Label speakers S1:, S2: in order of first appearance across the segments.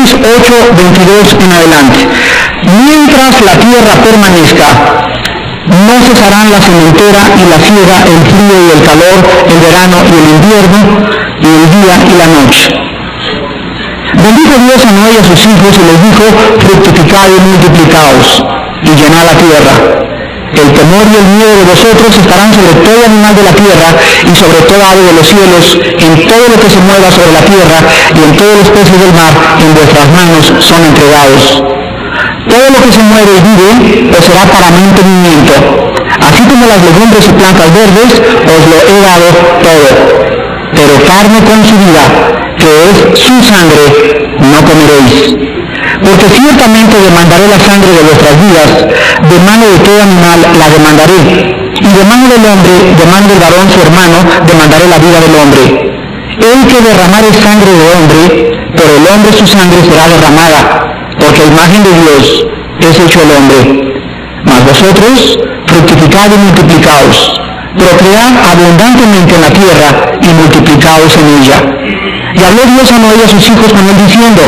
S1: Génesis 8:22 en adelante. Mientras la tierra permanezca, no cesarán la sementera y la siega, el frío y el calor, el verano y el invierno, y el día y la noche. Bendijo Dios a Noé y a sus hijos y les dijo: fructificad y multiplicaos, y llenad la tierra. El temor y el miedo de vosotros estarán sobre todo animal de la tierra y sobre toda ave de los cielos, en todo lo que se mueva sobre la tierra y en todos los peces del mar, en vuestras manos son entregados. Todo lo que se mueve y vive os será para mantenimiento, así como las legumbres y plantas verdes os lo he dado todo. Pero carne con su vida, que es su sangre, no comeréis. Porque ciertamente demandaré la sangre de vuestras vidas, de mano de todo animal la demandaré, y de mano del hombre, de mano del varón su hermano, demandaré la vida del hombre. El que derramare sangre de hombre, por el hombre su sangre será derramada, porque a imagen de Dios es hecho el hombre. Mas vosotros fructificad y multiplicaos, procread abundantemente en la tierra y multiplicaos en ella. Y habló Dios a Noé y a sus hijos con él diciendo: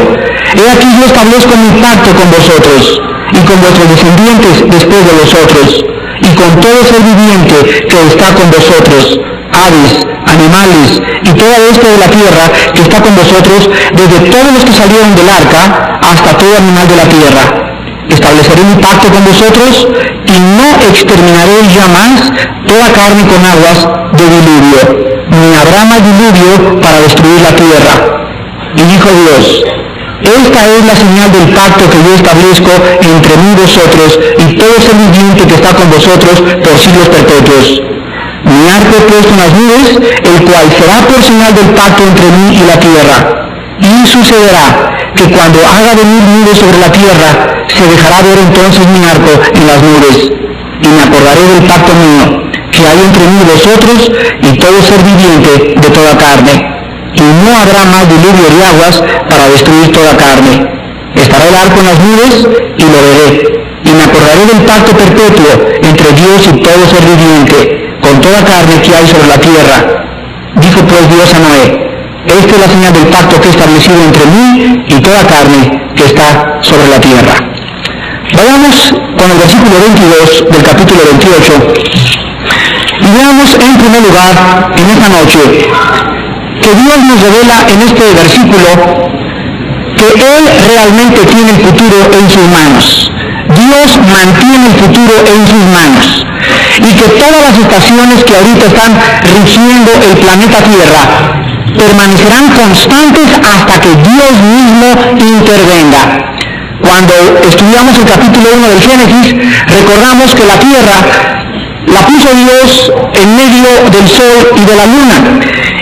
S1: he aquí yo establezco mi pacto con vosotros y con vuestros descendientes después de vosotros, y con todo ser viviente que está con vosotros, aves, animales y toda bestia de la tierra que está con vosotros, desde todos los que salieron del arca hasta todo animal de la tierra. Estableceré mi pacto con vosotros y no exterminaré jamás toda carne con aguas de diluvio, ni habrá más diluvio para destruir la tierra. Y dijo Dios: esta es la señal del pacto que yo establezco entre mí y vosotros y todo ser viviente que está con vosotros por siglos perpetuos. Mi arco he puesto en las nubes, el cual será por señal del pacto entre mí y la tierra. Y sucederá que cuando haga venir nubes sobre la tierra, se dejará ver entonces mi arco en las nubes, y me acordaré del pacto mío que hay entre mí y vosotros y todo ser viviente de toda carne. Y no habrá más diluvio de aguas para destruir toda carne. Estará el arco en las nubes y lo veré, y me acordaré del pacto perpetuo entre Dios y todo ser viviente, con toda carne que hay sobre la tierra. Dijo pues Dios a Noé: esta es la señal del pacto que he establecido entre mí y toda carne que está sobre la tierra. Vayamos con el versículo 22 del capítulo 28 y veamos en primer lugar en esta noche que Dios nos revela en este versículo que Él realmente tiene el futuro en sus manos. Dios mantiene el futuro en sus manos, y que todas las estaciones que ahorita están rigiendo el planeta Tierra permanecerán constantes hasta que Dios mismo intervenga. Cuando estudiamos el capítulo 1 del Génesis, recordamos que la Tierra la puso Dios en medio del Sol y de la Luna,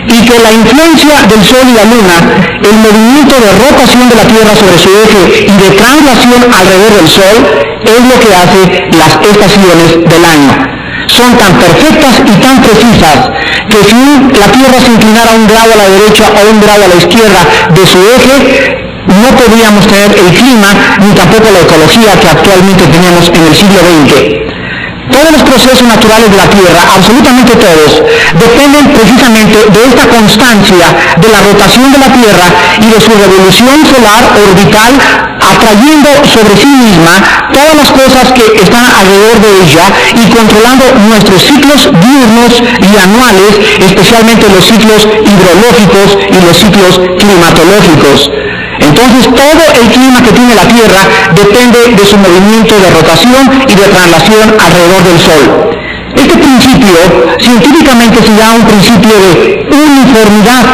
S1: y que la influencia del Sol y la Luna, el movimiento de rotación de la Tierra sobre su eje y de traslación alrededor del Sol, es lo que hace las estaciones del año. Son tan perfectas y tan precisas que si la Tierra se inclinara un grado a la derecha o un grado a la izquierda de su eje, no podríamos tener el clima ni tampoco la ecología que actualmente tenemos en el siglo XX. Todos los procesos naturales de la Tierra, absolutamente todos, dependen precisamente de esta constancia de la rotación de la Tierra y de su revolución solar orbital, atrayendo sobre sí misma todas las cosas que están alrededor de ella y controlando nuestros ciclos diurnos y anuales, especialmente los ciclos hidrológicos y los ciclos climatológicos. Entonces todo el clima que tiene la Tierra depende de su movimiento de rotación y de traslación alrededor del Sol. Este principio científicamente se llama un principio de uniformidad,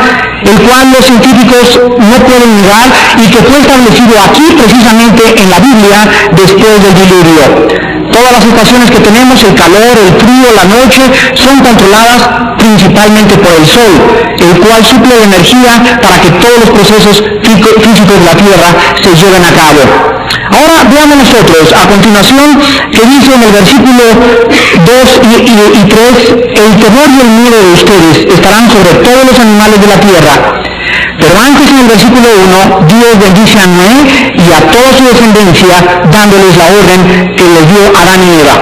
S1: el cual los científicos no pueden negar y que fue establecido aquí precisamente en la Biblia después del diluvio. Todas las estaciones que tenemos, el calor, el frío, la noche, son controladas principalmente por el Sol, el cual suple la energía para que todos los procesos físicos de la Tierra se lleven a cabo. Ahora veamos nosotros a continuación que dice en el versículo 2 y 3, el temor y el miedo de ustedes estarán sobre todos los animales de la tierra. Pero antes en el versículo 1, Dios bendice a Noé y a toda su descendencia, dándoles la orden que les dio Adán y Eva.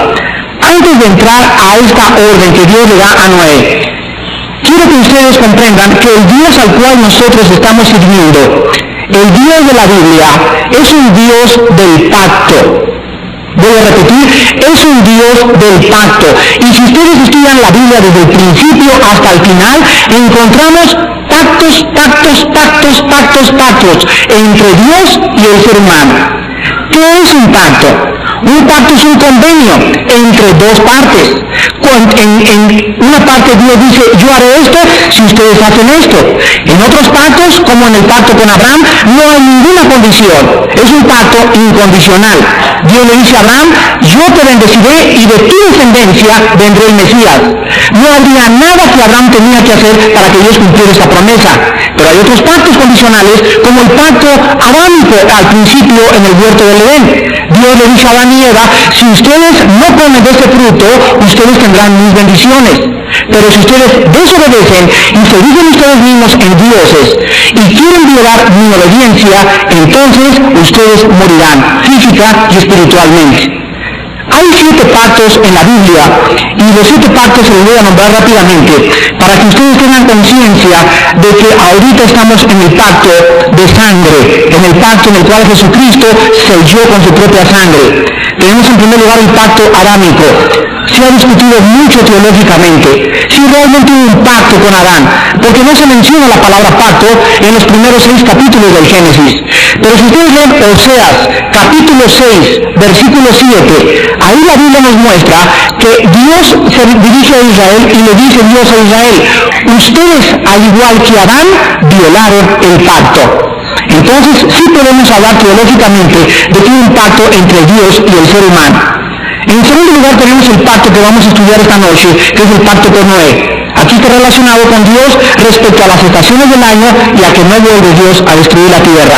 S1: Antes de entrar a esta orden que Dios le da a Noé, quiero que ustedes comprendan que el Dios al cual nosotros estamos sirviendo, el Dios Dios de la Biblia es un Dios del pacto. Voy a repetir, es un Dios del pacto. Y si ustedes estudian la Biblia desde el principio hasta el final, encontramos pactos entre Dios y el ser humano. ¿Qué es un pacto? Un pacto es un convenio entre dos partes. En una parte Dios dice, yo haré esto si ustedes hacen esto. En otros pactos, como en el pacto con Abraham, no hay ninguna condición. Es un pacto incondicional. Dios le dice a Abraham, yo te bendeciré y de tu descendencia vendré el Mesías. No habría nada que Abraham tenía que hacer para que Dios cumpliera esa promesa. Pero hay otros pactos condicionales, como el pacto adámico al principio en el huerto del Edén. Dios le dice a Adán y Eva, si ustedes no comen de este fruto, ustedes tendrán mis bendiciones. Pero si ustedes desobedecen y se dicen ustedes mismos en dioses y quieren violar mi obediencia, entonces ustedes morirán física y espiritualmente. Hay 7 pactos en la Biblia y los 7 pactos se los voy a nombrar rápidamente para que ustedes tengan conciencia de que ahorita estamos en el pacto de sangre, en el pacto en el cual Jesucristo selló con su propia sangre. Tenemos en primer lugar el pacto adámico. Se ha discutido mucho teológicamente si realmente hubo un pacto con Adán, porque no se menciona la palabra pacto en los primeros 6 capítulos del Génesis. Pero si ustedes leen Oseas, capítulo 6, versículo 7, ahí la Biblia nos muestra que Dios se dirige a Israel y le dice Dios a Israel, ustedes, al igual que Adán, violaron el pacto. Entonces sí podemos hablar teológicamente de que hay un pacto entre Dios y el ser humano. En segundo lugar tenemos el pacto que vamos a estudiar esta noche, que es el pacto con Noé. Aquí está relacionado con Dios respecto a las estaciones del año y a que no vuelve Dios a destruir la tierra.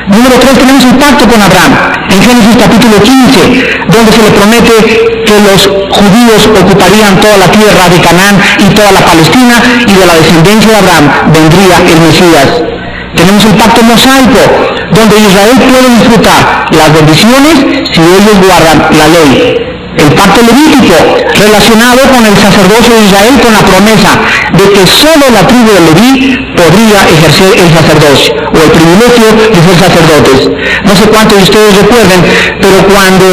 S1: Número 3 tenemos el pacto con Abraham, en Génesis capítulo 15, donde se le promete que los judíos ocuparían toda la tierra de Canaán y toda la Palestina, y de la descendencia de Abraham vendría el Mesías. Tenemos el pacto mosaico, donde Israel puede disfrutar las bendiciones si ellos guardan la ley. El pacto levítico, relacionado con el sacerdocio de Israel, con la promesa de que solo la tribu de Leví podría ejercer el sacerdocio, o el privilegio de ser sacerdotes. No sé cuántos de ustedes recuerden, pero cuando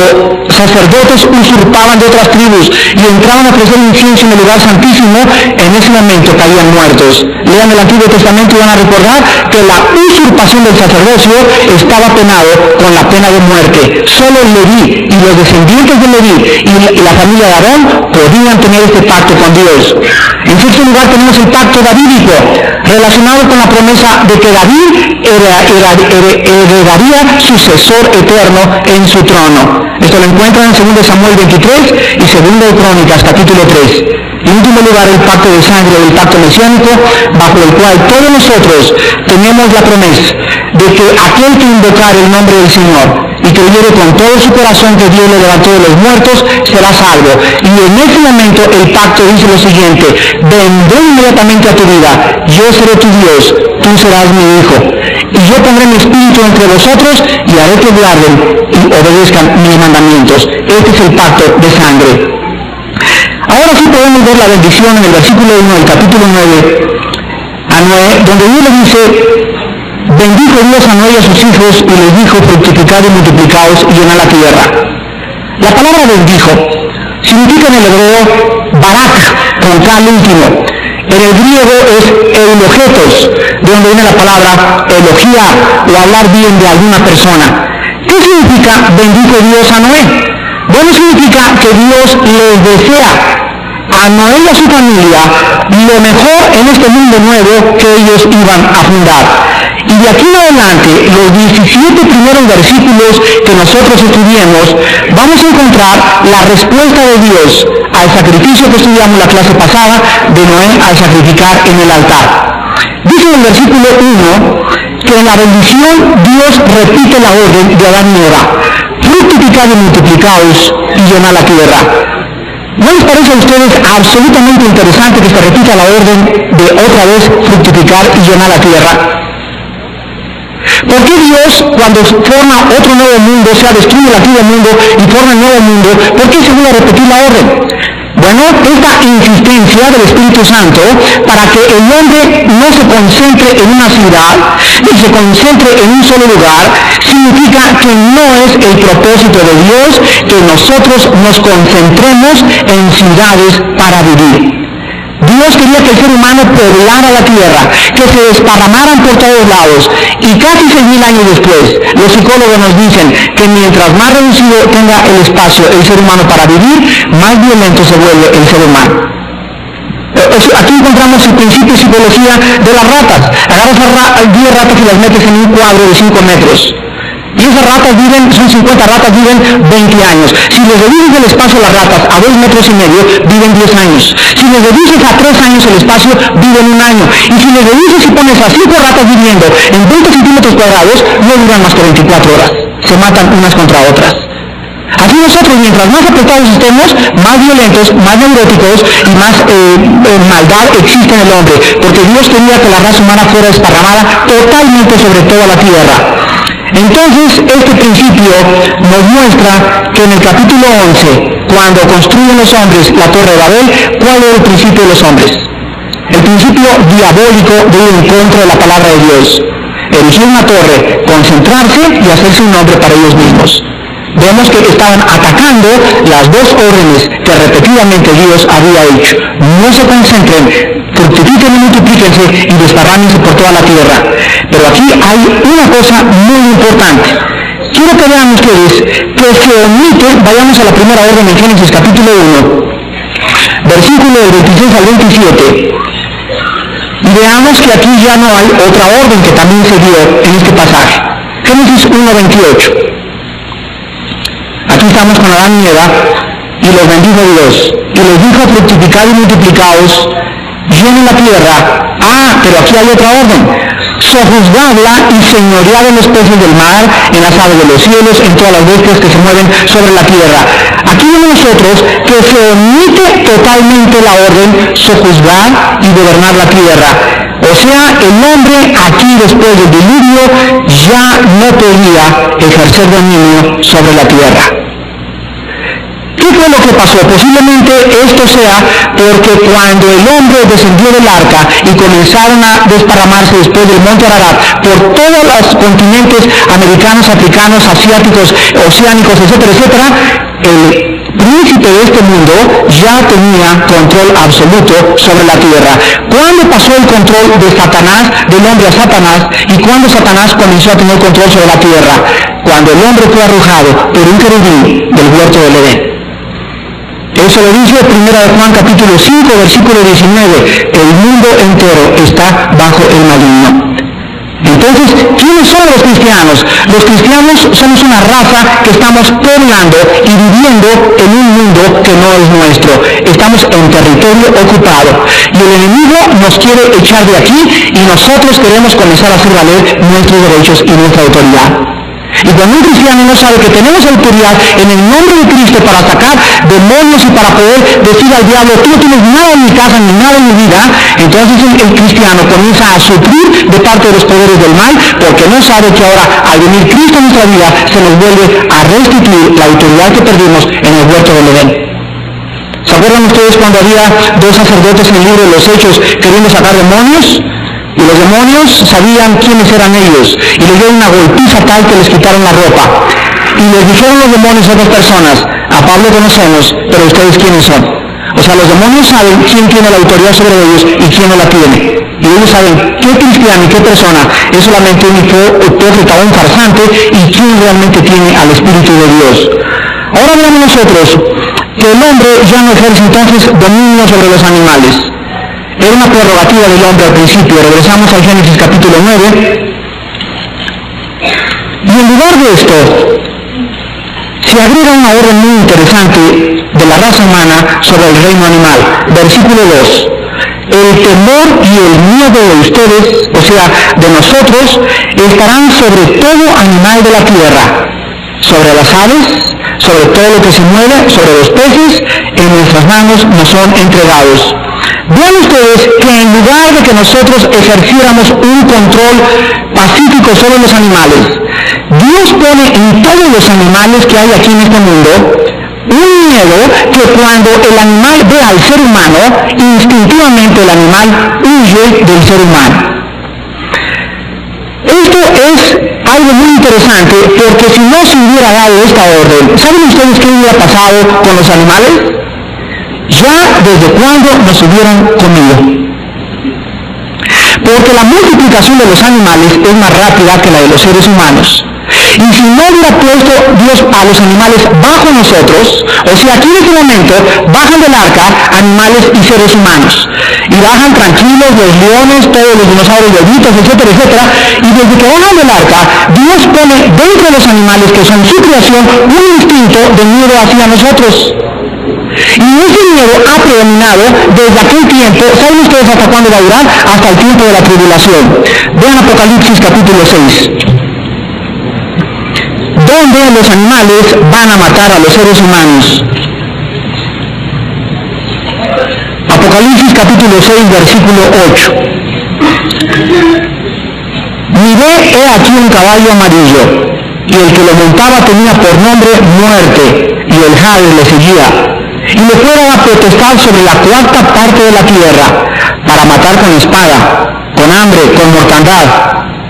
S1: sacerdotes usurpaban de otras tribus y entraban a ofrecer incienso en el lugar santísimo, en ese momento caían muertos. Lean el Antiguo Testamento y van a recordar que la usurpación del sacerdocio estaba penado con la pena de muerte. Solo Leví y los descendientes de Leví y la familia de Aarón podían tener este pacto con Dios. En sexto lugar tenemos el pacto davídico, relacionado con la promesa de que David heredaría sucesor eterno en su trono. Esto lo encuentran en 2 Samuel 23 y 2 Crónicas capítulo 3. En último lugar, el pacto de sangre, el pacto mesiánico, bajo el cual todos nosotros tenemos la promesa de que aquel que invocar el nombre del Señor y creyere con todo su corazón que Dios le levantó de los muertos, será salvo. Y en ese momento el pacto dice lo siguiente: vendré inmediatamente a tu vida, yo seré tu Dios, tú serás mi hijo, y yo pondré mi espíritu entre vosotros y haré que guarden y obedezcan mis mandamientos. Este es el pacto de sangre. Ahora sí podemos ver la bendición en el versículo 1 del capítulo 9 a Noé, donde Dios le dice: bendijo Dios a Noé y a sus hijos y les dijo: fructificad y multiplicaos y llenad la tierra. La palabra bendijo significa en el hebreo barak, con K al último. En el griego es eulogetos, de donde viene la palabra elogiar o hablar bien de alguna persona. ¿Qué significa bendijo Dios a Noé? Bueno, significa que Dios les desea a Noé y a su familia lo mejor en este mundo nuevo que ellos iban a fundar. Y de aquí en adelante, los 17 primeros versículos que nosotros estudiemos, vamos a encontrar la respuesta de Dios al sacrificio que estudiamos en la clase pasada de Noé al sacrificar en el altar. Dice en el versículo 1 que en la bendición Dios repite la orden de Adán y Eva: fructificad y multiplicaos y llenad la tierra. ¿No les parece a ustedes absolutamente interesante que se repita la orden de otra vez fructificar y llenar la tierra? ¿Por qué Dios, cuando forma otro nuevo mundo, o sea, destruye el antiguo mundo y forma el nuevo mundo, por qué se vuelve a repetir la orden? Bueno, esta insistencia del Espíritu Santo para que el hombre no se concentre en una ciudad y se concentre en un solo lugar, significa que no es el propósito de Dios que nosotros nos concentremos en ciudades para vivir. Dios quería que el ser humano poblara la tierra, que se desparramaran por todos lados. Y casi 6.000 años después, los psicólogos nos dicen que mientras más reducido tenga el espacio el ser humano para vivir, más violento se vuelve el ser humano. Aquí encontramos el principio de psicología de las ratas. Agarras 10 ratas y las metes en un cuadro de 5 metros. Y esas ratas son 50 ratas, viven 20 años. Si les reduces el espacio a las ratas a 2,5 metros, viven 10 años. Si les reduces a 3 años el espacio, viven 1 año. Y si les reduces y pones a 5 ratas viviendo en 20 centímetros cuadrados, no duran más que 24 horas. Se matan unas contra otras. Así nosotros, mientras más apretados estemos, más violentos, más neuróticos y más maldad existe en el hombre. Porque Dios quería que la raza humana fuera desparramada totalmente sobre toda la tierra. Entonces, este principio nos muestra que en el capítulo 11, cuando construyen los hombres la Torre de Babel, ¿cuál es el principio de los hombres? El principio diabólico de ir en contra de la palabra de Dios. Erigir una torre, concentrarse y hacerse un nombre para ellos mismos. Vemos que estaban atacando las dos órdenes que repetidamente Dios había dicho. No se concentren, fructifiquen y multiplíquense y desparrámense por toda la tierra. Pero aquí hay una cosa muy importante. Quiero que vean ustedes que se omite, vayamos a la primera orden en Génesis capítulo 1, versículo del 26 al 27, y veamos que aquí ya no hay otra orden que también se dio en este pasaje. Génesis 1:28. Aquí estamos con Adán y Eva, y los bendijo Dios, y les dijo: fructificad y multiplicaos, llenen la tierra. Pero aquí hay otra orden: sojuzgadla y señoread en los peces del mar, en las aves de los cielos, en todas las bestias que se mueven sobre la tierra. Aquí vemos nosotros que se omite totalmente la orden sojuzgar y gobernar la tierra. O sea, el hombre aquí después del diluvio ya no podía ejercer dominio sobre la tierra. ¿Qué fue lo que pasó? Posiblemente esto sea porque cuando el hombre descendió del arca y comenzaron a desparramarse después del monte Ararat por todos los continentes americanos, africanos, asiáticos, oceánicos, etcétera, etcétera, el príncipe de este mundo ya tenía control absoluto sobre la tierra. ¿Cuándo pasó el control de Satanás, del hombre a Satanás, y cuándo Satanás comenzó a tener control sobre la tierra? Cuando el hombre fue arrojado por un querubín del huerto del Edén. Eso lo dice 1 Juan capítulo 5, versículo 19. El mundo entero está bajo el maligno. Entonces, ¿quiénes son los cristianos? Los cristianos somos una raza que estamos poblando y viviendo en un mundo que no es nuestro. Estamos en territorio ocupado. Y el enemigo nos quiere echar de aquí y nosotros queremos comenzar a hacer valer nuestros derechos y nuestra autoridad. Y cuando un cristiano no sabe que tenemos autoridad en el nombre de Cristo para sacar demonios y para poder decir al diablo: tú no tienes nada en mi casa ni nada en mi vida, entonces el cristiano comienza a sufrir de parte de los poderes del mal, porque no sabe que ahora al venir Cristo en nuestra vida se nos vuelve a restituir la autoridad que perdimos en el huerto del Edén. ¿Se acuerdan ustedes cuando había 2 sacerdotes en el libro de los Hechos queriendo sacar demonios? Y los demonios sabían quiénes eran ellos, y les dieron una golpiza tal que les quitaron la ropa. Y les dijeron los demonios a otras personas: a Pablo conocemos, pero ustedes quiénes son. O sea, los demonios saben quién tiene la autoridad sobre ellos y quién no la tiene. Y ellos saben qué cristiano y qué persona es solamente un hipócrita o un farsante y quién realmente tiene al Espíritu de Dios. Ahora veamos nosotros que el hombre ya no ejerce entonces dominio sobre los animales. Era una prerrogativa del hombre al principio. Regresamos al Génesis capítulo 9. Y en lugar de esto, se agrega una orden muy interesante de la raza humana sobre el reino animal. Versículo 2. El temor y el miedo de ustedes, o sea, de nosotros, estarán sobre todo animal de la tierra, sobre las aves, sobre todo lo que se mueve, sobre los peces, en nuestras manos nos son entregados. Vean ustedes que en lugar de que nosotros ejerciéramos un control pacífico sobre los animales, Dios pone en todos los animales que hay aquí en este mundo un miedo que cuando el animal ve al ser humano, instintivamente el animal huye del ser humano. Esto es algo muy interesante porque si no se hubiera dado esta orden, ¿saben ustedes qué hubiera pasado con los animales? Ya desde cuándo nos hubieran comido. Porque la multiplicación de los animales es más rápida que la de los seres humanos. Y si no hubiera puesto Dios a los animales bajo nosotros, o sea, aquí en este momento bajan del arca animales y seres humanos. Y bajan tranquilos los leones, todos los dinosaurios, bebitos, etcétera, etcétera. Y desde que bajan del arca, Dios pone dentro de los animales, que son su creación, un instinto de miedo hacia nosotros. Y ese miedo ha predominado desde aquel tiempo. ¿Saben ustedes hasta cuándo va a durar? Hasta el tiempo de la tribulación. Vean Apocalipsis capítulo 6. Donde los animales van a matar a los seres humanos. Apocalipsis capítulo 6, versículo 8. Miré, he aquí un caballo amarillo, y el que lo montaba tenía por nombre Muerte, y el Hades le seguía. Y le fue dada potestad sobre la cuarta parte de la tierra, para matar con espada, con hambre, con mortandad.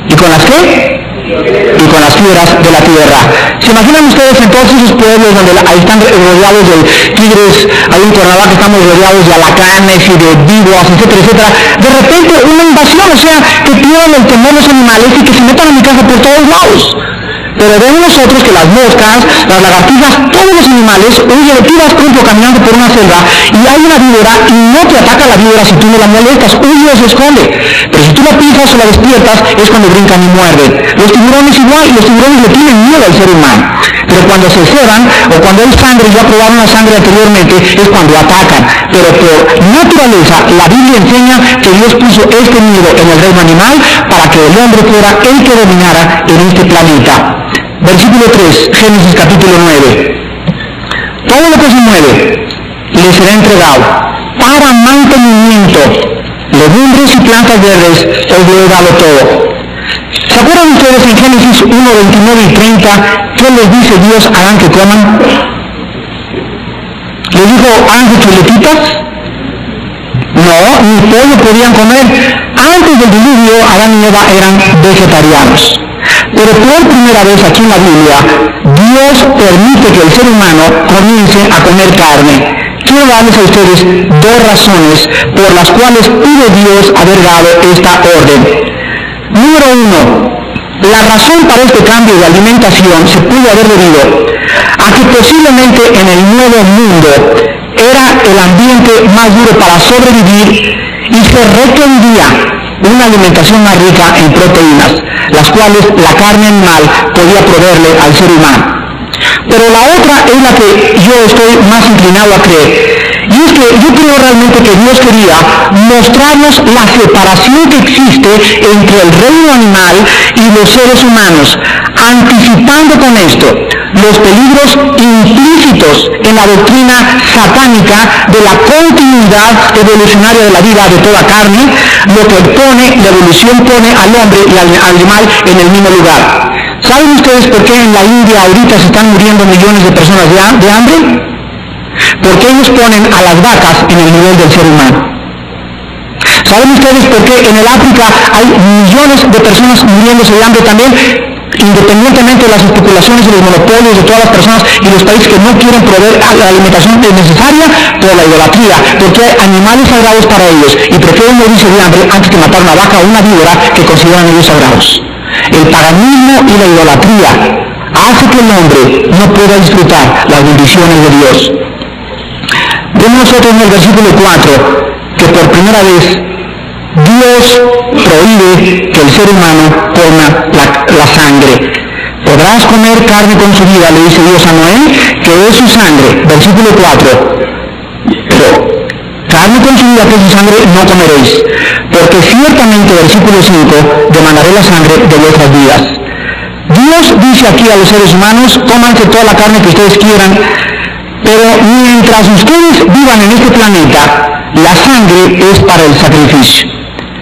S1: ¿Y con las qué? Y con las fieras de la tierra. ¿Se imaginan ustedes en todos esos pueblos donde ahí están rodeados de tigres, hay un Cuernavaca que estamos rodeados de alacranes y de víboras, etcétera, etcétera? De repente una invasión, o sea, que pierdan el temor los animales y que se metan a mi casa por todos lados. Pero ven nosotros que las moscas, las lagartijas, todos los animales huyen. Tú vas, por ejemplo, caminando por una selva y hay una víbora y no te ataca la víbora si tú no la molestas, huye o se esconde. Pero si tú la pisas o la despiertas es cuando brincan y muerden. Los tiburones igual, los tiburones le tienen miedo al ser humano. Pero cuando se ceban o cuando hay sangre, ya probaron la sangre anteriormente, es cuando atacan. Pero por naturaleza, la Biblia enseña que Dios puso este miedo en el reino animal para que el hombre fuera el que dominara en este planeta. Versículo 3, Génesis capítulo 9. Todo lo que se mueve le será entregado para mantenimiento. Legumbres y plantas verdes os lo he dado todo. ¿Se acuerdan ustedes en Génesis 1, 29 y 30 qué les dice Dios a Adán que coman? ¿Les dijo háganse chuletitas? No, ni pollo podían comer. Antes del diluvio, Adán y Eva eran vegetarianos. Pero por primera vez aquí en la Biblia, Dios permite que el ser humano comience a comer carne. Quiero darles a ustedes dos razones por las cuales pudo Dios haber dado esta orden. Número uno, la razón para este cambio de alimentación se pudo haber debido a que posiblemente en el nuevo mundo era el ambiente más duro para sobrevivir y se requería una alimentación más rica en proteínas, las cuales la carne animal podía proveerle al ser humano. Pero la otra es la que yo estoy más inclinado a creer. Y es que yo creo realmente que Dios quería mostrarnos la separación que existe entre el reino animal y los seres humanos, anticipando con esto los peligros implícitos en la doctrina satánica de la continuidad evolucionaria de la vida de toda carne, lo que la evolución pone al hombre y al animal en el mismo lugar. ¿Saben ustedes por qué en la India ahorita se están muriendo millones de personas de hambre? Porque ellos ponen a las vacas en el nivel del ser humano. ¿Saben ustedes por qué en el África hay millones de personas muriéndose de hambre también? Independientemente de las especulaciones y los monopolios de todas las personas y los países que no quieren proveer la alimentación necesaria por la idolatría, porque hay animales sagrados para ellos y prefieren morirse de hambre antes que matar una vaca o una víbora que consideran ellos sagrados. El paganismo y la idolatría hace que el hombre no pueda disfrutar las bendiciones de Dios. Vemos nosotros en el versículo 4 que por primera vez Dios prohíbe que el ser humano coma la sangre. Podrás comer carne con su vida, le dice Dios a Noé, que es su sangre. Versículo 4. Pero carne con su vida, que es su sangre, no comeréis. Porque ciertamente, versículo 5, demandaré la sangre de vuestras vidas. Dios dice aquí a los seres humanos, cómanse toda la carne que ustedes quieran, pero mientras ustedes vivan en este planeta, la sangre es para el sacrificio.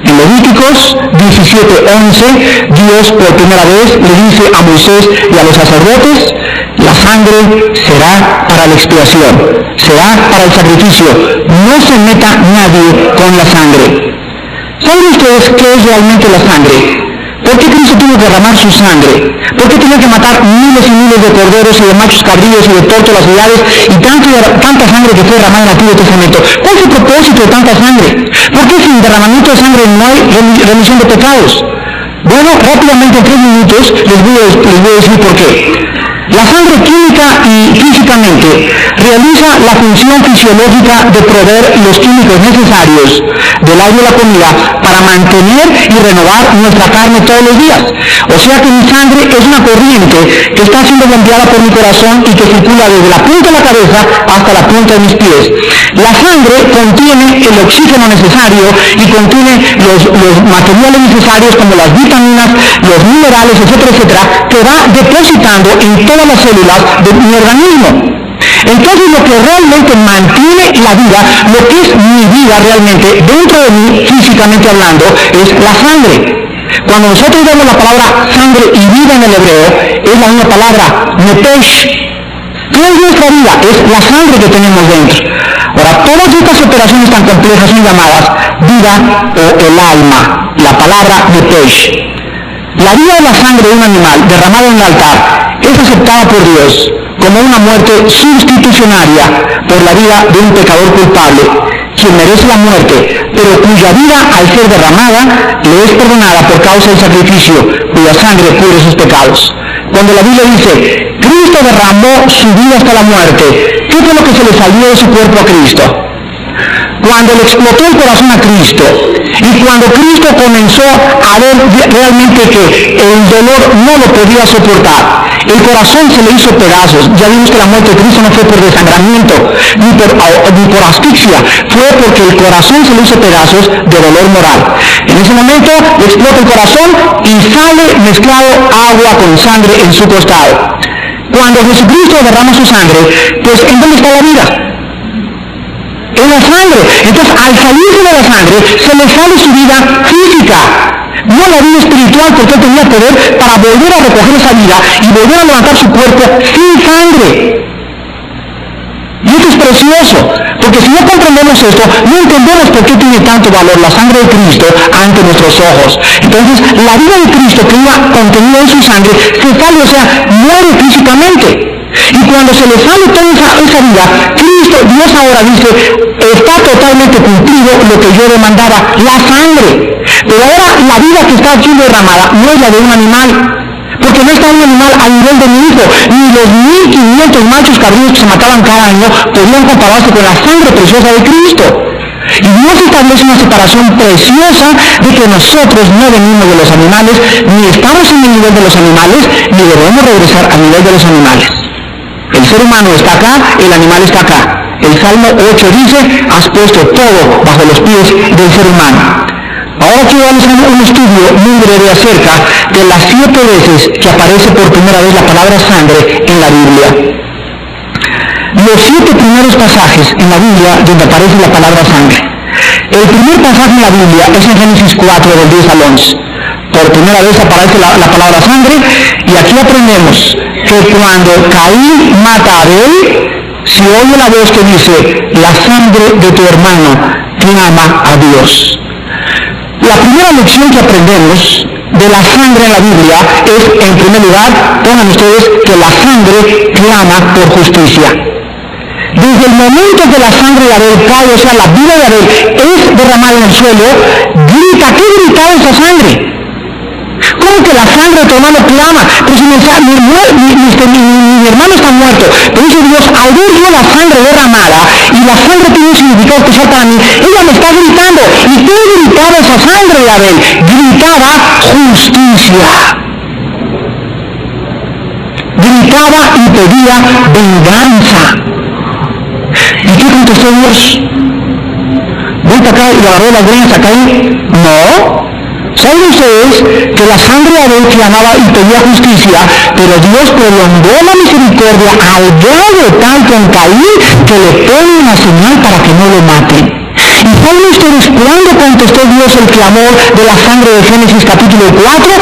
S1: En Levíticos 17:11, Dios por primera vez le dice a Moisés y a los sacerdotes La sangre será para la expiación, será para el sacrificio. No se meta nadie con la sangre. ¿Saben ustedes qué es realmente la sangre? ¿Por qué Cristo tuvo que derramar su sangre? ¿Por qué tenía que matar miles y miles de corderos y de machos cabríos y de tórtolas y aves y tanta sangre que fue derramada en el Antiguo Testamento? ¿Cuál es el propósito de tanta sangre? ¿Por qué sin derramamiento de sangre no hay remisión de pecados? Bueno, rápidamente en 3 minutos les voy a decir por qué. La sangre química y físicamente realiza la función fisiológica de proveer los químicos necesarios del aire y la comida para mantener y renovar nuestra carne todos los días. O sea que mi sangre es una corriente que está siendo bombeada por mi corazón y que circula desde la punta de la cabeza hasta la punta de mis pies. La sangre contiene el oxígeno necesario y contiene los materiales necesarios como las vitaminas, los minerales, etcétera, etcétera, que va depositando en todas las células de mi organismo. Entonces lo que realmente mantiene la vida, lo que es mi vida realmente dentro de mí, físicamente hablando, es la sangre. Cuando nosotros vemos la palabra sangre y vida en el hebreo, es la misma palabra, nepesh. ¿Qué es nuestra vida? Es la sangre que tenemos dentro. Ahora, todas estas operaciones tan complejas son llamadas vida o el alma, la palabra nepesh. La vida de la sangre de un animal derramada en un altar es aceptada por Dios como una muerte sustitucionaria por la vida de un pecador culpable, quien merece la muerte, pero cuya vida, al ser derramada, le es perdonada por causa del sacrificio, cuya sangre cubre sus pecados. Cuando la Biblia dice, Cristo derramó su vida hasta la muerte, ¿qué fue lo que se le salió de su cuerpo a Cristo? Cuando le explotó el corazón a Cristo y cuando Cristo comenzó a ver realmente que el dolor no lo podía soportar, el corazón se le hizo pedazos. Ya vimos que la muerte de Cristo no fue por desangramiento ni por asfixia, fue porque el corazón se le hizo pedazos de dolor moral. En ese momento le explota el corazón y sale mezclado agua con sangre en su costado. Cuando Jesucristo derrama su sangre, pues ¿en dónde está la vida? En la sangre. Entonces, al salirse de la sangre, se le sale su vida física, no la vida espiritual, porque él tenía poder para volver a recoger esa vida y volver a levantar su cuerpo sin sangre. Y esto es precioso, porque si no comprendemos esto, no entendemos por qué tiene tanto valor la sangre de Cristo ante nuestros ojos. Entonces, la vida de Cristo que iba contenida en su sangre, se sale, o sea, muere físicamente. Y cuando se le sale toda esa vida, Cristo, Dios ahora dice, está totalmente cumplido lo que yo demandaba, la sangre. Pero ahora la vida que está siendo derramada no es la de un animal, porque no está un animal a nivel de mi hijo, ni los 1500 machos cabríos que se mataban cada año podían compararse con la sangre preciosa de Cristo. Y Dios establece una separación preciosa de que nosotros no venimos de los animales, ni estamos en el nivel de los animales, ni debemos regresar al nivel de los animales. El ser humano está acá, el animal está acá. El Salmo 8 dice, has puesto todo bajo los pies del ser humano. Ahora quiero darles un estudio muy breve acerca de las 7 veces que aparece por primera vez la palabra sangre en la Biblia. Los 7 primeros pasajes en la Biblia donde aparece la palabra sangre. El primer pasaje en la Biblia es en Génesis 4, del 10 al 11. Por primera vez aparece la palabra sangre, y aquí aprendemos que cuando Caín mata a Abel, se oye la voz que dice, la sangre de tu hermano clama a Dios. La primera lección que aprendemos de la sangre en la Biblia es, en primer lugar, pongan ustedes, que la sangre clama por justicia. Desde el momento que la sangre de Abel cae, o sea, la vida de Abel es derramada en el suelo, grita. ¿Qué gritaba esa sangre? ¿Cómo que la sangre de tu hermano clama? Pues mi hermano está muerto. Pero dice Dios, al ver yo la sangre derramada, y la sangre tiene un significado especial para mí, ella me está gritando. ¿Y qué gritaba esa sangre de Abel? Gritaba justicia. Gritaba y pedía venganza. ¿Y qué contestó Dios? ¿Vente acá y le agarró las greñas a Caín? No. ¿Saben ustedes que la sangre de Abel clamaba y pedía justicia, pero Dios prolongó la misericordia al grado tal con Caín que le pone una señal para que no lo maten? ¿Y saben ustedes cuándo contestó Dios el clamor de la sangre de Génesis capítulo 4?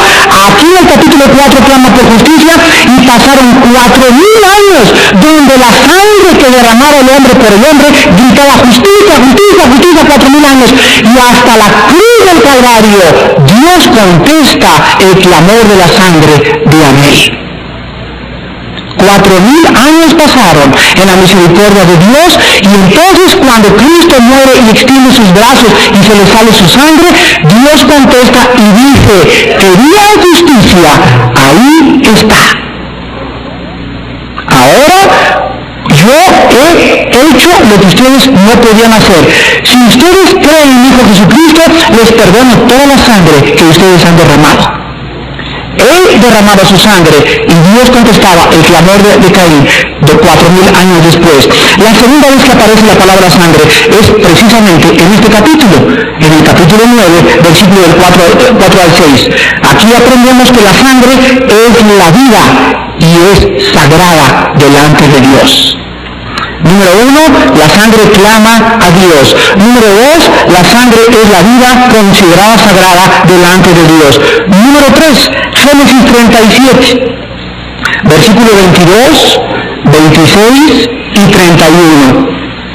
S1: Aquí en el capítulo 4 clama por justicia y pasaron 4.000 años donde la sangre que derramaba el hombre por el hombre gritaba justicia, justicia, justicia, 4.000 años. Y hasta la cruz del Calvario Dios contesta el clamor de la sangre de Abel. 4.000 años pasaron en la misericordia de Dios, y entonces cuando Cristo muere y extiende sus brazos y se le sale su sangre, Dios contesta y dice: querían justicia, ahí está. Ahora yo he hecho lo que ustedes no podían hacer. Si ustedes creen en mi Hijo Jesucristo, les perdono toda la sangre que ustedes han derramado. Él derramaba su sangre y Dios contestaba el clamor de Caín de 4.000 años después. La segunda vez que aparece la palabra sangre es precisamente en este capítulo, en el capítulo 9, versículo del 4 al 6. Aquí aprendemos que la sangre es la vida y es sagrada delante de Dios. Número 1, la sangre clama a Dios. Número 2, la sangre es la vida considerada sagrada delante de Dios. Número 3, Génesis 37, versículo 22, 26 y 31.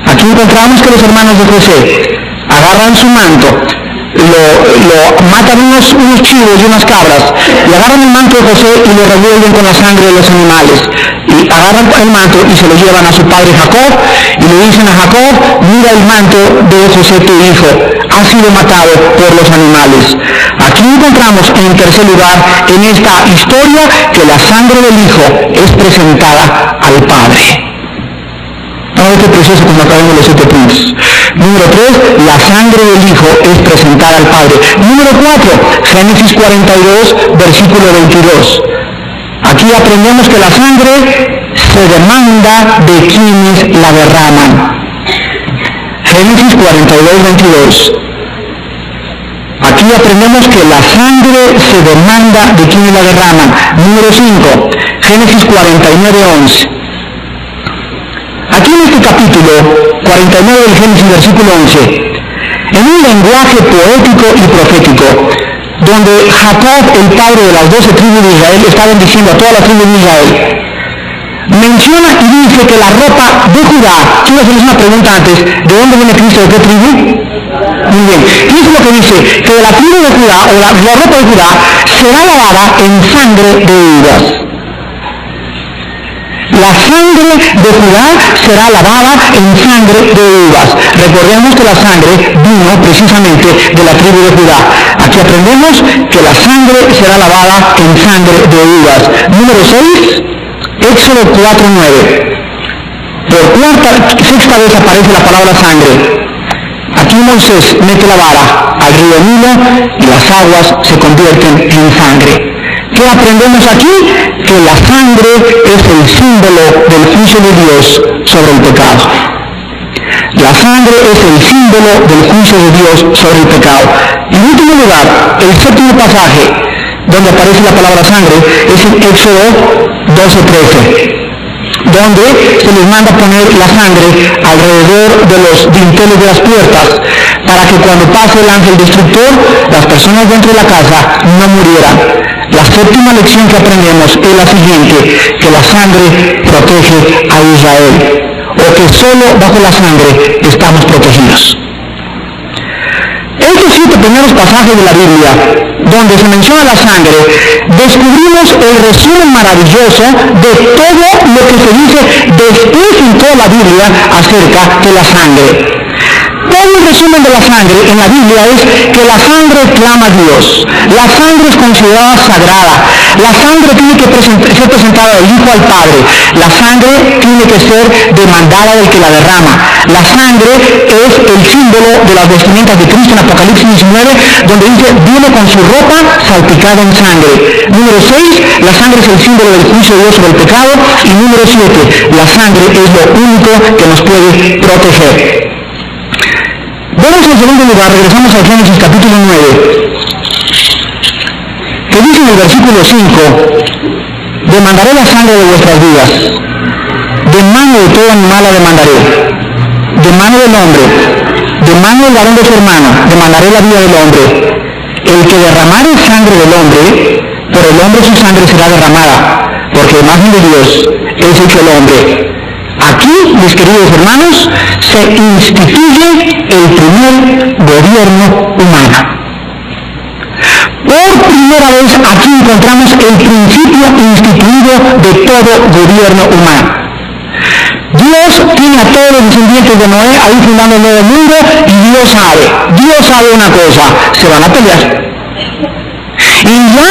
S1: Aquí encontramos que los hermanos de José agarran su manto, lo matan unos chivos y unas cabras, y agarran el manto de José y lo revuelven con la sangre de los animales. Y agarran el manto y se lo llevan a su padre Jacob, y le dicen a Jacob: mira el manto de José tu hijo, ha sido matado por los animales. Aquí encontramos en tercer lugar en esta historia que la sangre del hijo es presentada al padre. Todo este proceso cuando acabemos los 7 puntos. Número 3, la sangre del hijo es presentada al padre. Número 4, Génesis 42, versículo 22. Aquí aprendemos que la sangre se demanda de quienes la derraman. Génesis 42, 22. Aquí aprendemos que la sangre se demanda de quienes la derraman. Número 5, Génesis 49, 11. Aquí en este capítulo 49 del Génesis, versículo 11, en un lenguaje poético y profético, donde Jacob, el padre de las 12 tribus de Israel, está bendiciendo a toda la tribu de Israel, menciona y dice que la ropa de Judá, quiero hacerles una pregunta antes: ¿de dónde viene Cristo? ¿De qué tribu? Muy bien, ¿qué es lo que dice? Que de la tribu de Judá, o la ropa de Judá, será lavada en sangre de uvas. La sangre de Judá será lavada en sangre de uvas. Recordemos que la sangre vino precisamente de la tribu de Judá. Aquí aprendemos que la sangre será lavada en sangre de uvas. Número 6, Éxodo 4:9. Por sexta vez aparece la palabra sangre. Aquí Moisés mete la vara al río Nilo y las aguas se convierten en sangre. ¿Qué aprendemos aquí? Que la sangre es el símbolo del juicio de Dios sobre el pecado. La sangre es el símbolo del juicio de Dios sobre el pecado. Y en último lugar, el séptimo pasaje donde aparece la palabra sangre es en Éxodo 12:13, donde se les manda poner la sangre alrededor de los dinteles de las puertas, para que cuando pase el ángel destructor, las personas dentro de la casa no murieran. La séptima lección que aprendemos es la siguiente: que la sangre protege a Israel, o que solo bajo la sangre estamos protegidos. Estos 7 primeros pasajes de la Biblia, donde se menciona la sangre, descubrimos el resumen maravilloso de todo lo que se dice después en toda la Biblia acerca de la sangre. Todo el resumen de la sangre en la Biblia es que la sangre clama a Dios. La sangre es considerada sagrada. La sangre tiene que ser presentada del Hijo al Padre. La sangre tiene que ser demandada del que la derrama. La sangre es el símbolo de las vestimentas de Cristo en Apocalipsis 19, donde dice: viene con su ropa salpicada en sangre. Número 6, la sangre es el símbolo del juicio de Dios sobre el pecado. Y número 7, la sangre es lo único que nos puede proteger. Vamos en segundo lugar, regresamos a Génesis capítulo 9, que dice en el versículo 5: demandaré la sangre de vuestras vidas, de mano de todo animal la demandaré, de mano del hombre, de mano del varón de su hermano, demandaré la vida del hombre. El que derramare sangre del hombre, por el hombre su sangre será derramada, porque de imagen de Dios es hecho el hombre. Aquí, mis queridos hermanos, se instituye el primer gobierno humano. Por primera vez aquí encontramos el principio instituido de todo gobierno humano. Dios tiene a todos los descendientes de Noé ahí fundando el nuevo mundo y Dios sabe una cosa, se van a pelear. Y ya,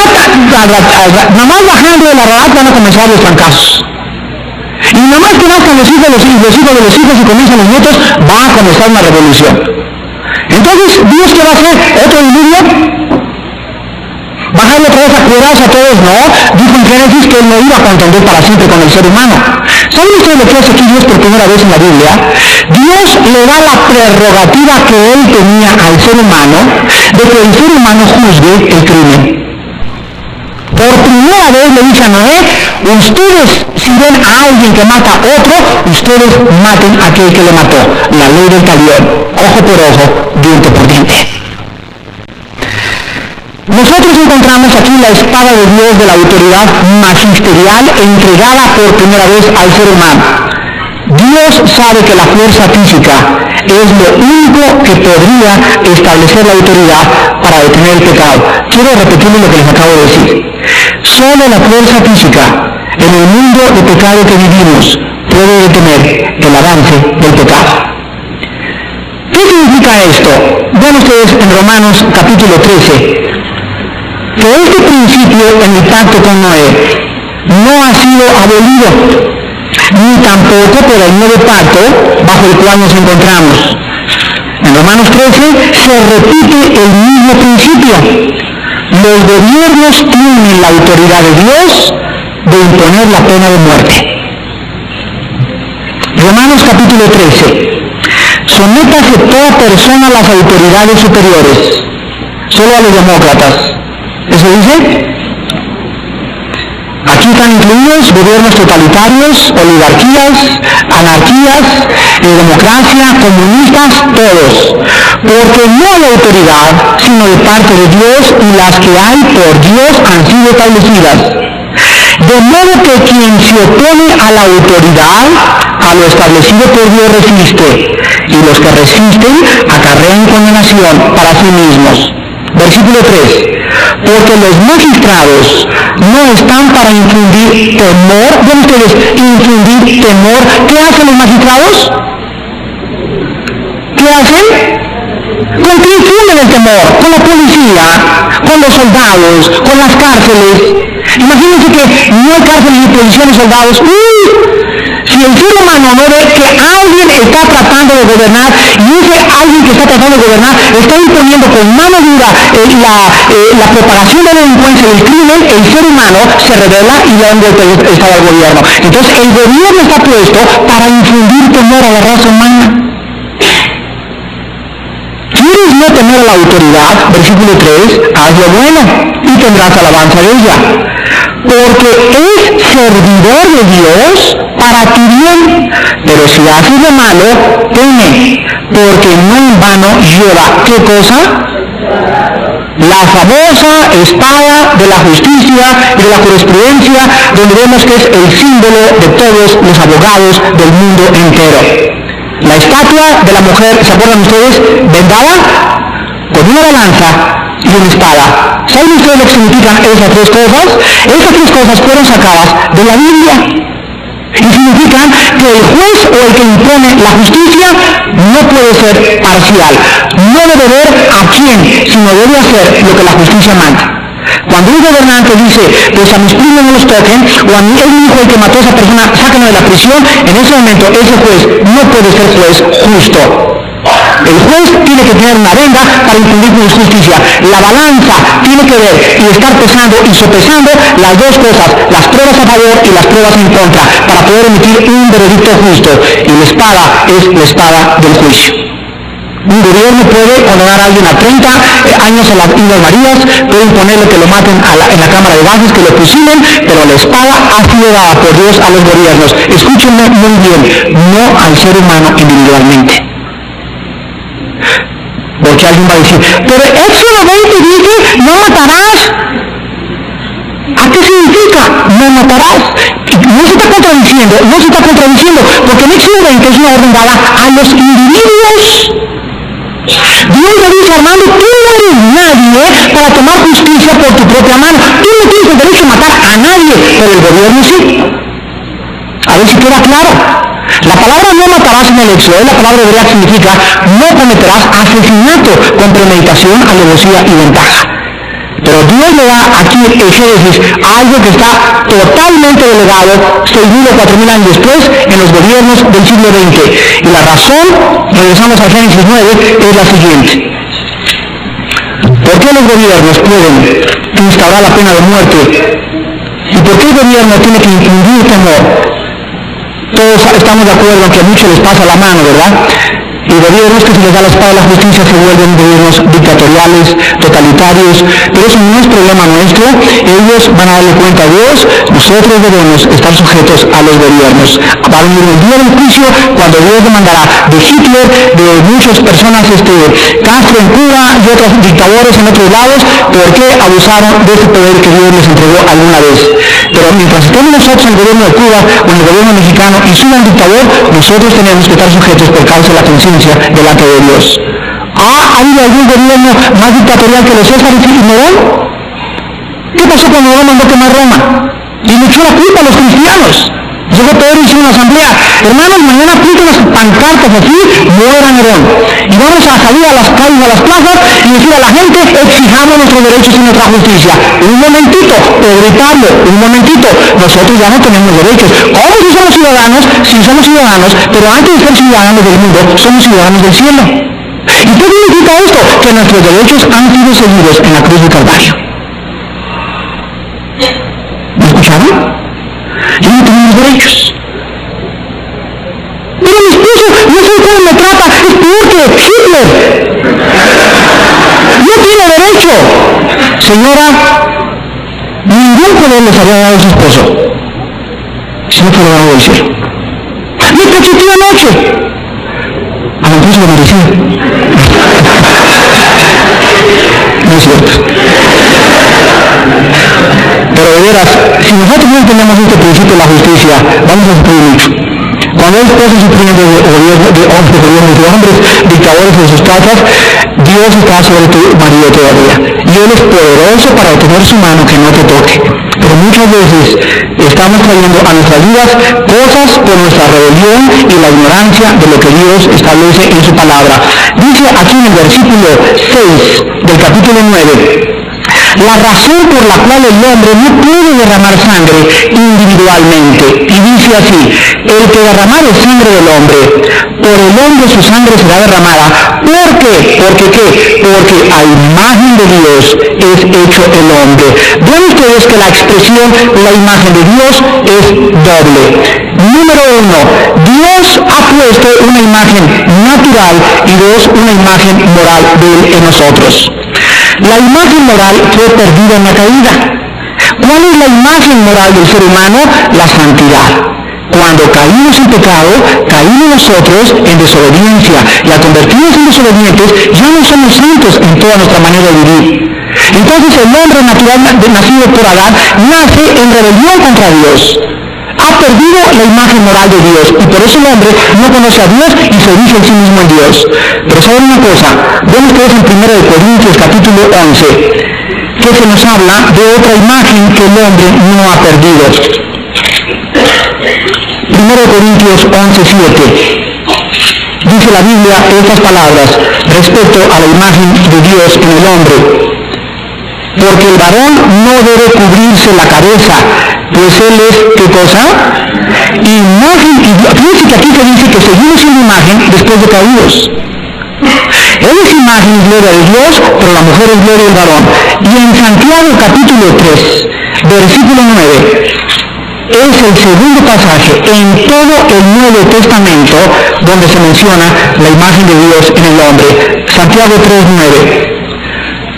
S1: nomás bajando de la raíz van a comenzar los fracasos. Y nomás que nazcan los hijos de los hijos y comienzan los nietos, va a comenzar una revolución. Entonces, ¿Dios qué va a hacer? ¿Otro diluvio? ¿Bajarle otra vez a cuidarse a todos? No. Dijo en Génesis que Él no iba a contender para siempre con el ser humano. ¿Saben ustedes lo que hace aquí Dios por primera vez en la Biblia? Dios le da la prerrogativa que Él tenía al ser humano de que el ser humano juzgue el crimen. Por primera vez le dice a Noé, ustedes si ven a alguien que mata a otro, ustedes maten a aquel que le mató. La ley del talión, ojo por ojo, diente por diente. Nosotros encontramos aquí la espada de Dios de la autoridad magisterial entregada por primera vez al ser humano. Dios sabe que la fuerza física es lo único que podría establecer la autoridad para detener el pecado. Quiero repetirles lo que les acabo de decir. Solo la fuerza física en el mundo de pecado que vivimos puede detener el avance del pecado. ¿Qué significa esto? Vean ustedes en Romanos capítulo 13. Que este principio en el pacto con Noé no ha sido abolido, ni tampoco por el nuevo pacto bajo el cual nos encontramos. En Romanos 13 se repite el mismo principio. Los gobiernos tienen la autoridad de Dios de imponer la pena de muerte. Romanos capítulo 13. Sométase toda persona a las autoridades superiores, solo a los demócratas. ¿Eso dice? Aquí están incluidos gobiernos totalitarios, oligarquías, anarquías, democracia, comunistas, todos. Porque no hay autoridad sino de parte de Dios y las que hay por Dios han sido establecidas. De modo que quien se opone a la autoridad, a lo establecido por Dios resiste, y los que resisten acarrean condenación para sí mismos. Versículo 3. Porque los magistrados no están para infundir temor. ¿Ven ustedes? Infundir temor. ¿Qué hacen los magistrados? ¿Qué hacen? ¿Con qué infunden el temor? Con la policía, con los soldados, con las cárceles. Imagínense que no hay cárceles ni policía ni soldados. Si el ser humano no ve que alguien está tratando de gobernar y ese alguien que está tratando de gobernar está imponiendo con mano dura la propagación de la delincuencia y el crimen, el ser humano se rebela y le da un golpe de estado al gobierno. Entonces el gobierno está puesto para infundir temor a la raza humana. ¿Quieres no tener a la autoridad? Versículo 3, haz lo bueno y tendrás alabanza de ella. Porque es servidor de Dios para tu bien, pero si haces lo malo, teme, porque no en vano lleva, ¿qué cosa? La famosa espada de la justicia y de la jurisprudencia, donde vemos que es el símbolo de todos los abogados del mundo entero. La estatua de la mujer, ¿se acuerdan ustedes? Vendada con una balanza y una espada. ¿Saben ustedes lo que significan esas tres cosas? Esas tres cosas fueron sacadas de la Biblia. Y significan que el juez o el que impone la justicia no puede ser parcial. No debe ver a quién, sino debe hacer lo que la justicia manda. Cuando un gobernante dice, pues a mis primos no los toquen, o a mí el hijo el que mató a esa persona, sáquenlo de la prisión, en ese momento ese juez no puede ser juez justo. El juez tiene que tener una venda para infundir justicia. La balanza tiene que ver y estar pesando y sopesando las dos cosas, las pruebas a favor y las pruebas en contra, para poder emitir un veredicto justo. Y la espada es la espada del juicio. Un gobierno puede condenar a alguien a 30 años a las Islas Marías, puede imponerle que lo maten en la cámara de gases, que lo fusilen, pero la espada ha sido dada por Dios a los gobiernos. Escúchenme muy bien, no al ser humano individualmente. alguien va a decir, pero Éxodo 20 dice, no matarás. ¿A qué significa? No matarás. No se está contradiciendo, porque en Éxodo 20 es una orden dada a los individuos. Dios le dice a Armando, tú no eres nadie para tomar justicia por tu propia mano. Tú no tienes el derecho a matar a nadie, pero el gobierno sí. A ver si queda claro. La palabra no matarás en el Éxodo, la palabra hebrea significa no cometerás asesinato con premeditación, alevosía y ventaja. Pero Dios le da aquí en Génesis algo que está totalmente delegado 6.000 o 4.000 años después en los gobiernos del siglo XX. Y la razón, regresamos a Génesis 9, es la siguiente. ¿Por qué los gobiernos pueden instaurar la pena de muerte? ¿Y por qué el gobierno tiene que infundir temor? Todos estamos de acuerdo en que a muchos les pasa la mano, ¿verdad? Y gobiernos que se les da la espada a la justicia se vuelven gobiernos dictatoriales, totalitarios, pero eso no es problema nuestro. Ellos van a darle cuenta a Dios, nosotros debemos estar sujetos a los gobiernos. Va a venir el día del juicio cuando Dios demandará de Hitler, de muchas personas, Castro en Cuba y otros dictadores en otros lados, porque abusaron de ese poder que Dios les entregó alguna vez. Pero mientras estemos nosotros en el gobierno de Cuba o en el gobierno mexicano y suba un dictador, nosotros tenemos que estar sujetos por causa de la conciencia delante de Dios. ¿Ha habido algún gobierno más dictatorial que los César y Nerón? ¿Qué pasó cuando Nerón mandó quemar Roma? Y le echó la culpa a los cristianos. Llegó Pedro y hizo una asamblea. Hermanos, mañana pinten las pancartas así, muera Nerón. Y vamos a salir a las calles, a las plazas y decir a la gente, exijamos nuestros derechos y nuestra justicia. Un momentito, Pedro y Pablo, un momentito. Nosotros ya no tenemos derechos. ¿Cómo si somos ciudadanos? Sí somos ciudadanos, pero antes de ser ciudadanos del mundo, somos ciudadanos del cielo. ¿Y qué significa esto? Que nuestros derechos han sido seguidos en la cruz del Calvario. ¿Me escucharon? Yo no tengo mis derechos. Pero mi esposo, no sé cómo me trata, es peor que Hitler. No tiene derecho. Señora, ningún poder les había dado a su esposo, si no fuera dado del cielo. Me cacheteó anoche. A la esposa le merecía. No es cierto. Pero de veras, si nosotros no entendemos este principio de la justicia, vamos a sufrir mucho. Cuando hay esposos sufriendo de hombres dictadores en sus casas, Dios está sobre tu marido todavía. Y Él es poderoso para obtener su mano que no te toque. Pero muchas veces estamos trayendo a nuestras vidas cosas por nuestra rebelión y la ignorancia de lo que Dios establece en su palabra. Dice aquí en el versículo 6 del capítulo 9, la razón por la cual el hombre no puede derramar sangre individualmente. Y dice así, el que derramare sangre del hombre, por el hombre su sangre será derramada. ¿Por qué? ¿Porque qué? Porque a imagen de Dios es hecho el hombre. Vean ustedes que la expresión la imagen de Dios es doble. Número 1, Dios ha puesto una imagen natural y 2, una imagen moral de Él en nosotros. La imagen moral fue perdida en la caída. ¿Cuál es la imagen moral del ser humano? La santidad. Cuando caímos en pecado, caímos nosotros en desobediencia. Y al convertirnos en desobedientes, ya no somos santos en toda nuestra manera de vivir. Entonces el hombre natural nacido por Adán nace en rebelión contra Dios. Ha perdido la imagen moral de Dios y por eso el hombre no conoce a Dios y se erige en sí mismo en Dios. Pero saben una cosa, vemos que es en 1 Corintios capítulo 11 que se nos habla de otra imagen que el hombre no ha perdido. 1 Corintios 11:7 dice la Biblia estas palabras respecto a la imagen de Dios en el hombre. Porque el varón no debe cubrirse la cabeza, pues él es, ¿qué cosa? Imagen, y fíjense que aquí se dice que seguimos siendo imagen después de caídos. Él es imagen y gloria de Dios, pero la mujer es gloria del varón. Y en Santiago capítulo 3, versículo 9, es el segundo pasaje en todo el Nuevo Testamento donde se menciona la imagen de Dios en el hombre. Santiago 3:9.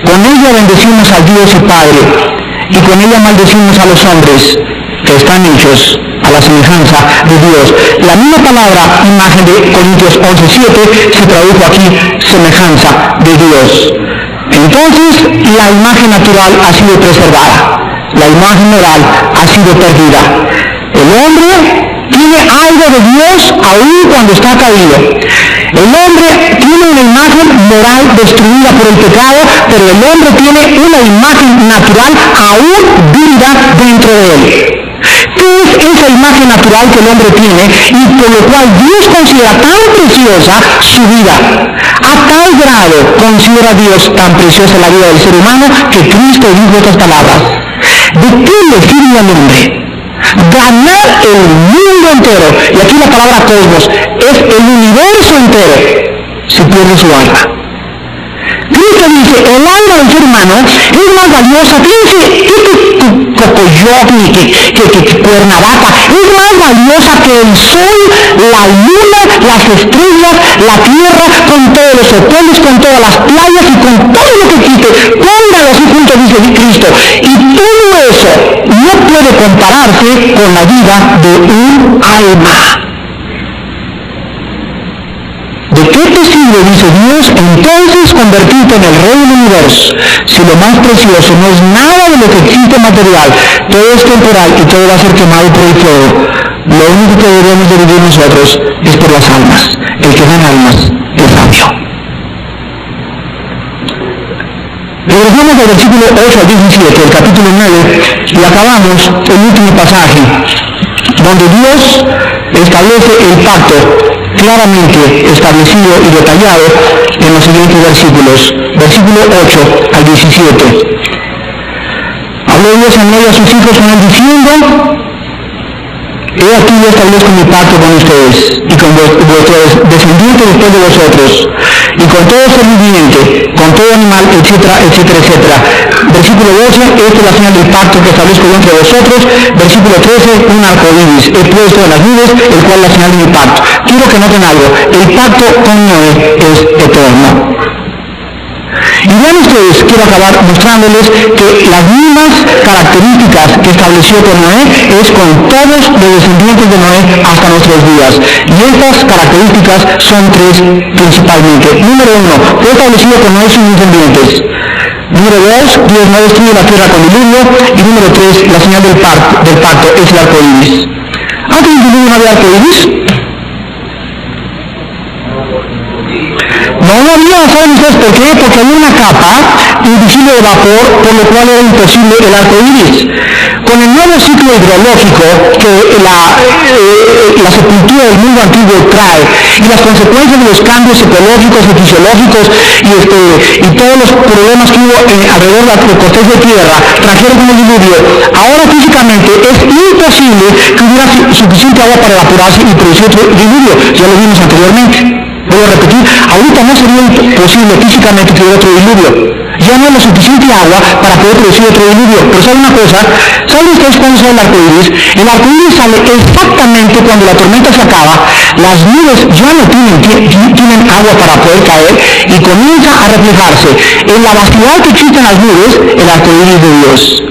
S1: Con ella bendecimos a Dios y Padre, y con ella maldecimos a los hombres que están hechos a a la semejanza de Dios. La misma palabra, imagen de Corintios 11:7, se tradujo aquí, semejanza de Dios. Entonces, la imagen natural ha sido preservada, la imagen moral ha sido perdida. El hombre tiene algo de Dios aún cuando está caído. El hombre tiene una imagen moral destruida por el pecado, pero el hombre tiene una imagen natural aún viva dentro de él. ¿Qué es esa imagen natural que el hombre tiene y por lo cual Dios considera tan preciosa su vida? A tal grado considera Dios tan preciosa la vida del ser humano que Cristo dijo estas palabras: ¿de qué le sirve al hombre ganar el mundo entero? Y aquí la palabra cosmos es el universo entero si pierde su alma. Cristo dice, el alma del ser humano es más valiosa, fíjense, que Cocoyoc, que Cuernavaca, es más valiosa que el sol, la luna, las estrellas, la tierra, con todos los hoteles, con todas las playas y con todo lo que existe. Póngalo así junto, dice Cristo. Y todo eso no puede compararse con la vida de un alma. ¿De qué te sirve, dice Dios, entonces convertirte en el rey del universo, si lo más precioso no es nada de lo que existe material? Todo es temporal y todo va a ser quemado por el fuego. Lo único que deberíamos de vivir nosotros es por las almas. El que gana almas es sabio. Regresamos al versículo 8 al 17, del capítulo 9, y acabamos el último pasaje, donde Dios establece el pacto claramente establecido y detallado en los siguientes versículos. Versículo 8 al 17. Habló Dios en medio a sus hijos con él diciendo: he aquí yo establezco mi pacto con ustedes y con vuestros descendientes después de vosotros, y con todo ser viviente, con todo animal, etcétera, etcétera, etcétera. Versículo 12, esta es la señal del pacto que establezco entre vosotros. Versículo 13, un arco iris he puesto en las nubes, el cual es la señal de mi pacto. Quiero que noten algo, el pacto con Noé es eterno. Y vean ustedes, quiero acabar mostrándoles que las mismas características que estableció con Noé es con todos los descendientes de Noé hasta nuestros días. Y estas características son tres principalmente. Número uno, fue establecido con Noé y sus descendientes. Número dos, Dios no destruye la tierra con diluvio. Y número tres, la señal del pacto es el arco iris. ¿Antes del diluvio no había arco iris? No había, ¿saben ustedes por qué? Porque había una capa invisible de vapor, por lo cual era imposible el arco iris. Con el nuevo ciclo hidrológico que la sepultura del mundo antiguo trae, y las consecuencias de los cambios ecológicos y fisiológicos y todos los problemas que hubo alrededor de la corteza de tierra, trajeron con el diluvio, ahora físicamente es imposible que hubiera suficiente agua para evaporarse y producir otro diluvio. Ya lo vimos anteriormente. Vuelvo a repetir, ahorita no sería posible físicamente que hubiera otro diluvio. Ya no hay lo suficiente agua para poder producir otro diluvio. Pero ¿saben una cosa? ¿Saben ustedes cuándo sale el arco iris? El arco iris sale exactamente cuando la tormenta se acaba, las nubes ya no tienen agua para poder caer y comienza a reflejarse en la vastedad que existen las nubes el arco iris de Dios.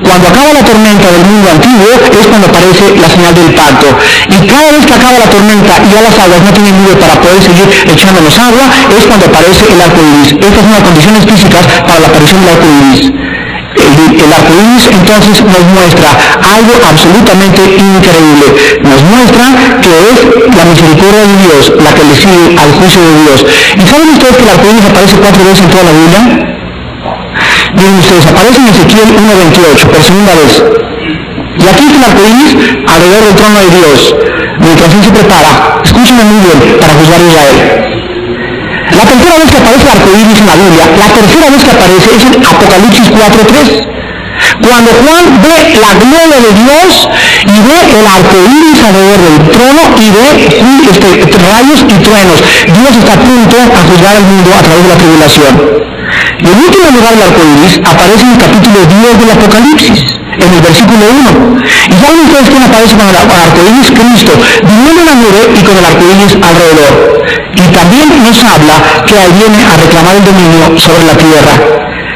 S1: Cuando acaba la tormenta del mundo antiguo es cuando aparece la señal del pacto. Y cada vez que acaba la tormenta y ya las aguas no tienen nube para poder seguir echándonos agua, es cuando aparece el arco iris. Estas son las condiciones físicas para la aparición del arco iris. El arco iris entonces nos muestra algo absolutamente increíble. Nos muestra que es la misericordia de Dios la que le sigue al juicio de Dios. ¿Y saben ustedes que el arco iris aparece 4 veces en toda la Biblia? Miren ustedes, aparece en Ezequiel 1:28 por segunda vez. Y aquí está el arco iris alrededor del trono de Dios, mientras él se prepara, escúchenme muy bien, para juzgar a Israel. La tercera vez que aparece el arco iris en la Biblia, la tercera vez que aparece es en Apocalipsis 4:3. Cuando Juan ve la gloria de Dios y ve el arco iris alrededor del trono y ve rayos y truenos, Dios está a punto a juzgar al mundo a través de la tribulación. Y en último lugar el arco iris aparece en el capítulo 10 del Apocalipsis, en el versículo 1. ¿Y saben ustedes quién aparece con el arco iris? Cristo, viniendo en la nube y con el arco iris alrededor. Y también nos habla que Él viene a reclamar el dominio sobre la tierra.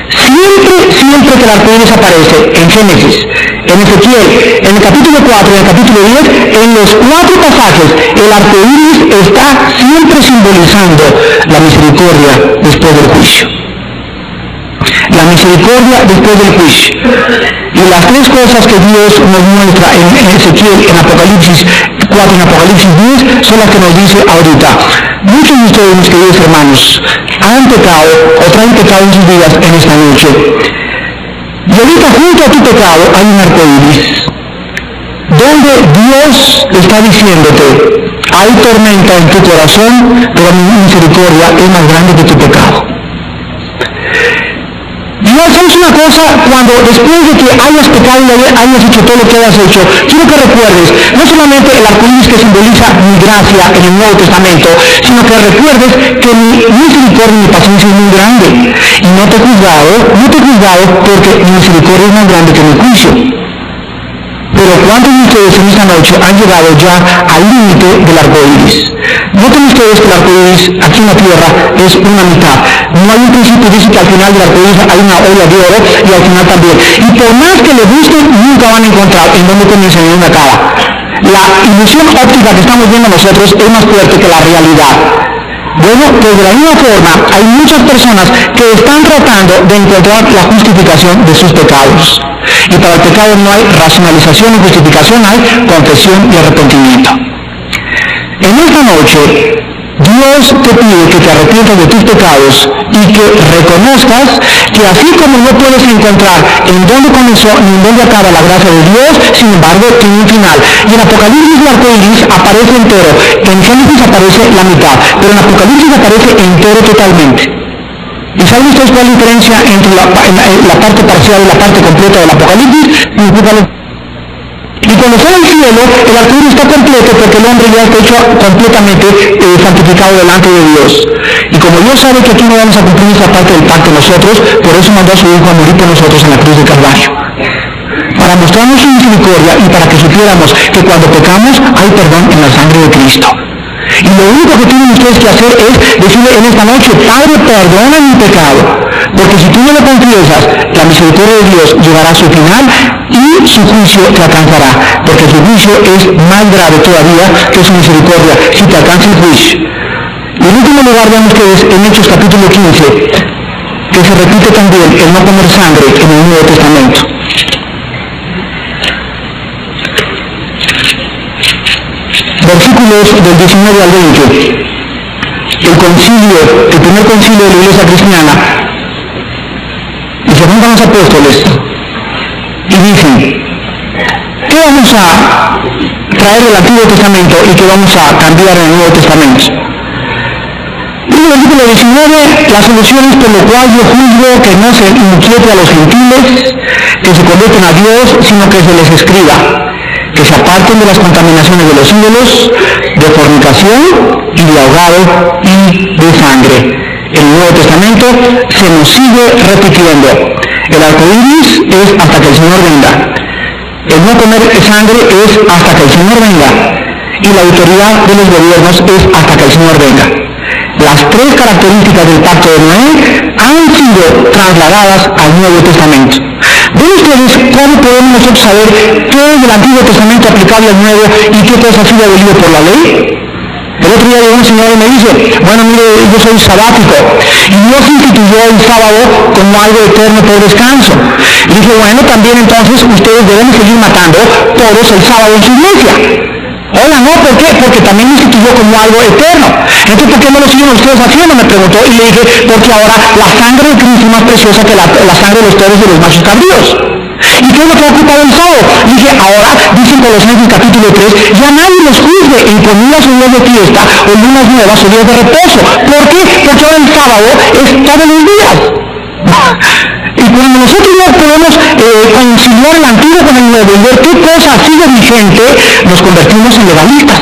S1: Siempre que el arco iris aparece en Génesis, en Ezequiel, en el capítulo 4 y en el capítulo 10, en los 4 pasajes, el arco iris está siempre simbolizando la misericordia después del juicio. La misericordia después del juicio. Y las 3 cosas que Dios nos muestra en Ezequiel, en Apocalipsis 4 y en Apocalipsis 10, son las que nos dice ahorita. Muchos de ustedes, mis queridos hermanos, han pecado o traen pecado en sus vidas en esta noche. Y ahorita junto a tu pecado hay un arco iris, donde Dios está diciéndote, hay tormenta en tu corazón, pero mi misericordia es más grande que tu pecado. Dios hace una cosa cuando después de que hayas pecado y hayas hecho todo lo que hayas hecho, quiero que recuerdes no solamente el arco iris que simboliza mi gracia en el Nuevo Testamento, sino que recuerdes que mi misericordia y mi paciencia es muy grande. Y no te he juzgado porque mi misericordia es más grande que mi juicio. Pero ¿cuántos de ustedes en esta noche han llegado ya al límite del arco iris? Noten ustedes que el arco iris aquí en la tierra es una mitad. No hay un principio, dice que al final del arco iris hay una olla de oro y al final también. Y por más que le busquen, nunca van a encontrar en dónde comienza y dónde acaba. La ilusión óptica que estamos viendo nosotros es más fuerte que la realidad. Bueno, pues de la misma forma hay muchas personas que están tratando de encontrar la justificación de sus pecados. Y para el pecado no hay racionalización ni justificación, hay confesión y arrepentimiento. En esta noche, Dios te pide que te arrepientas de tus pecados y que reconozcas que así como no puedes encontrar en dónde comenzó ni en dónde acaba la gracia de Dios, sin embargo tiene un final. Y en Apocalipsis el arco iris aparece entero, en Génesis aparece la mitad, pero en Apocalipsis aparece entero totalmente. ¿Y saben ustedes cuál es la diferencia entre la parte parcial y la parte completa del Apocalipsis? Y cuando sale al cielo, el arco iris está completo porque el hombre ya está hecho completamente santificado delante de Dios. Y como Dios sabe que aquí no vamos a cumplir esta parte del pacto nosotros, por eso mandó a su Hijo a morir por nosotros en la cruz de Calvario. Para mostrarnos su misericordia y para que supiéramos que cuando pecamos hay perdón en la sangre de Cristo. Y lo único que tienen ustedes que hacer es decirle en esta noche, Padre, perdona mi pecado. Porque si tú no lo confiesas, la misericordia de Dios llegará a su final y su juicio te alcanzará. Porque su juicio es más grave todavía que su misericordia si te alcanza el juicio. Y en último lugar vemos que es en Hechos capítulo 15, que se repite también el no comer sangre en el Nuevo Testamento. Versículos del 19 al 20. El primer concilio de la Iglesia Cristiana, y se juntan los apóstoles y dicen, ¿qué vamos a traer del Antiguo Testamento y qué vamos a cambiar en el Nuevo Testamento? Y en el versículo 19, la solución es por lo cual yo juzgo que no se inquiete a los gentiles, que se convierten a Dios, sino que se les escriba, que se aparten de las contaminaciones de los ídolos, de fornicación y de ahogado y de sangre. El Nuevo Testamento se nos sigue repitiendo. El arco iris es hasta que el Señor venga. El no comer sangre es hasta que el Señor venga. Y la autoridad de los gobiernos es hasta que el Señor venga. Las 3 características del pacto de Noé han sido trasladadas al Nuevo Testamento. ¿Ven ustedes cómo podemos nosotros saber qué es del Antiguo Testamento aplicable al Nuevo y qué cosa ha sido abolido por la ley? El otro día llegó un señor y me dice, bueno, mire, yo soy sabático y Dios instituyó el sábado como algo eterno por descanso. Y dije, bueno, también entonces ustedes deben seguir matando todos el sábado en su iglesia. Hola, no, ¿por qué? Porque también lo instituyó como algo eterno. Entonces, ¿por qué no lo siguen ustedes haciendo? Me preguntó y le dije, porque ahora la sangre de Cristo es más preciosa que la sangre de los toros y de los machos cabríos. ¿Y qué es lo que ha ocupado el sábado? Dije, ahora, dicen Colosenses capítulo 3, ya nadie los juzgue en comidas o días de fiesta, o lunas nuevas o días de reposo. ¿Por qué? Porque ahora el sábado es todos los días. Y cuando nosotros no podemos conciliar el antiguo con el nuevo y ver qué cosa sigue vigente, nos convertimos en legalistas.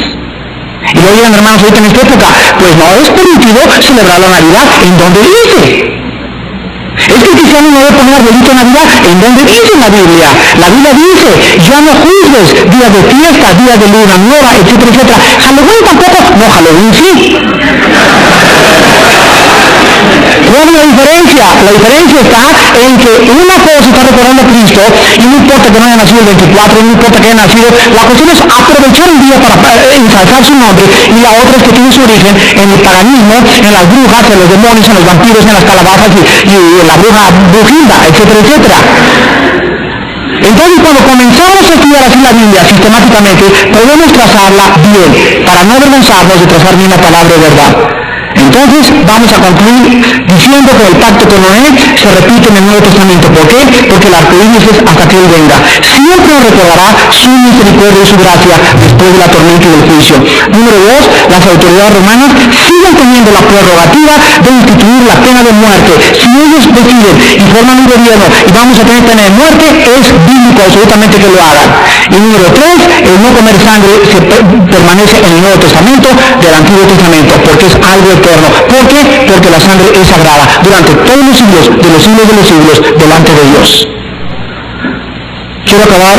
S1: Y luego dirán, hermanos, ahorita en esta época, pues no es permitido celebrar la Navidad. ¿En dónde dice? Es que el cristiano no debe poner arbolito en Navidad. ¿En dónde dice en la Biblia? La Biblia dice, ya no juzgues días de fiesta, días de luna nueva, etcétera, etcétera. Halloween tampoco, no, Halloween sí. ¿Cuál es la diferencia? La diferencia está en que una cosa está recordando a Cristo y no importa que no haya nacido el 24, no importa que haya nacido, la cuestión es aprovechar un día para ensalzar su nombre, y la otra es que tiene su origen en el paganismo, en las brujas, en los demonios, en los vampiros, en las calabazas y en la bruja Brujilda, etcétera, etcétera. Entonces, cuando comenzamos a estudiar así la Biblia sistemáticamente, podemos trazarla bien, para no avergonzarnos de trazar bien la palabra de verdad. Entonces, vamos a concluir diciendo que el pacto con Noé se repite en el Nuevo Testamento. ¿Por qué? Porque el arcoíris es hasta que Él venga. Siempre nos recordará su misericordia y su gracia después de la tormenta y del juicio. Número 2, las autoridades romanas siguen teniendo la prerrogativa de instituir la pena de muerte. Si ellos deciden y forman un gobierno y vamos a tener pena de muerte, es bíblico absolutamente que lo hagan. Y número 3, el no comer sangre permanece en el Nuevo Testamento del Antiguo Testamento, porque es algo eterno. ¿Por qué? Porque la sangre es sagrada durante todos los siglos de los siglos delante de Dios. Quiero acabar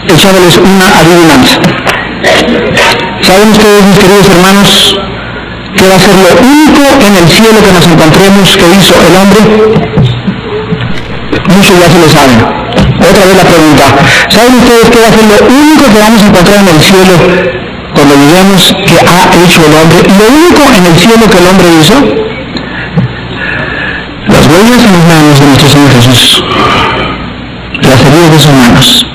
S1: echándoles una adivinanza. ¿Saben ustedes, mis queridos hermanos, que va a ser lo único en el cielo que nos encontremos que hizo el hombre? Muchos ya se lo saben. Otra vez la pregunta. ¿Saben ustedes qué va a ser lo único que vamos a encontrar en el cielo cuando digamos que ha hecho el hombre? Lo único en el cielo que el hombre hizo, las huellas en las manos de nuestro Señor Jesús, las heridas de sus manos.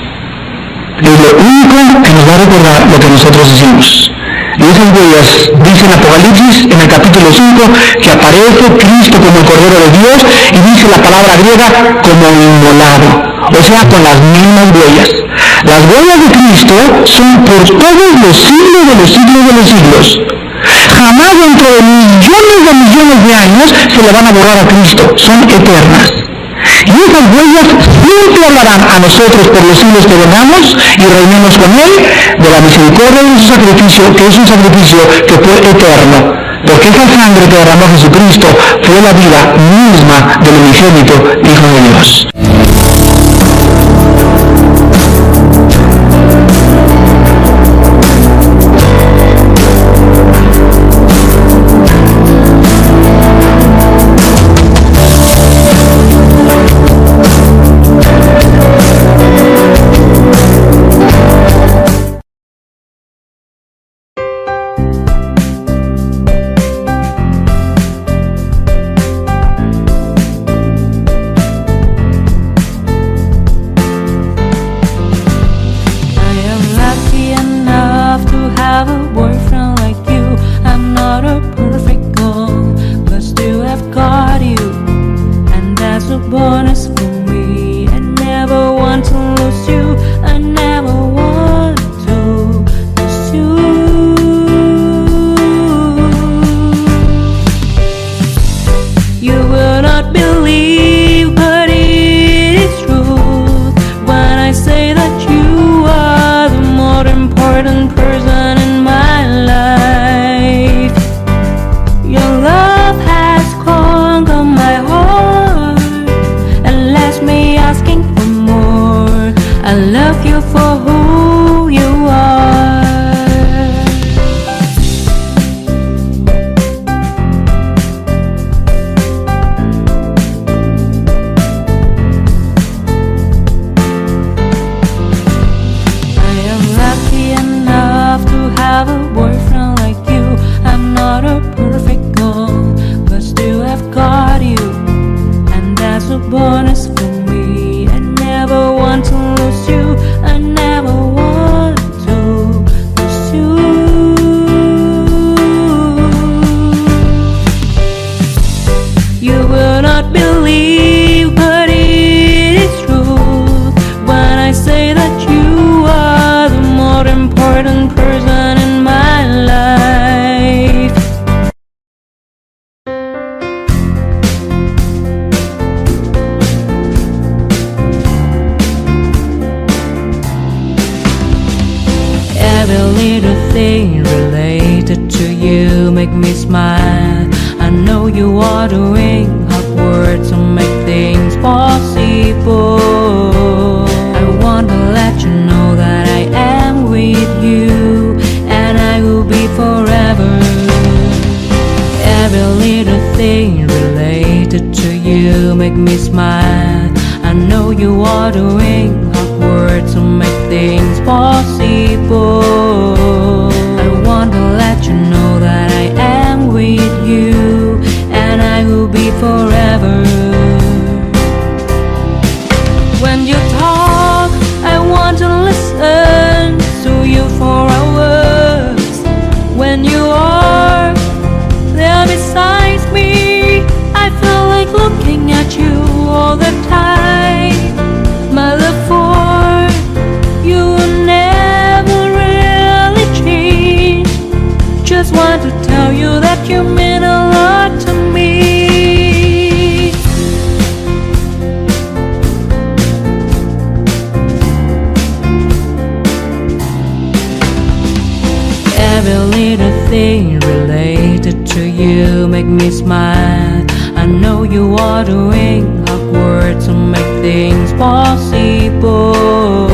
S1: Es lo único que nos va a recordar lo que nosotros hicimos. Y esas huellas, dice en Apocalipsis, en el capítulo 5, que aparece Cristo como el Cordero de Dios, y dice la palabra griega como inmolado, o sea, con las mismas huellas. Las huellas de Cristo son por todos los siglos de los siglos de los siglos. Jamás dentro de millones de años se le van a borrar a Cristo, son eternas. Y esas huellas siempre hablarán a nosotros por los siglos que vengamos y reinemos con Él de la misericordia de su sacrificio, que es un sacrificio que fue eterno. Porque esa sangre que derramó Jesucristo fue la vida misma del unigénito Hijo de Dios.
S2: Every little thing related to you Every little thing related to you make me smile. I know you are doing hard work to make things possible.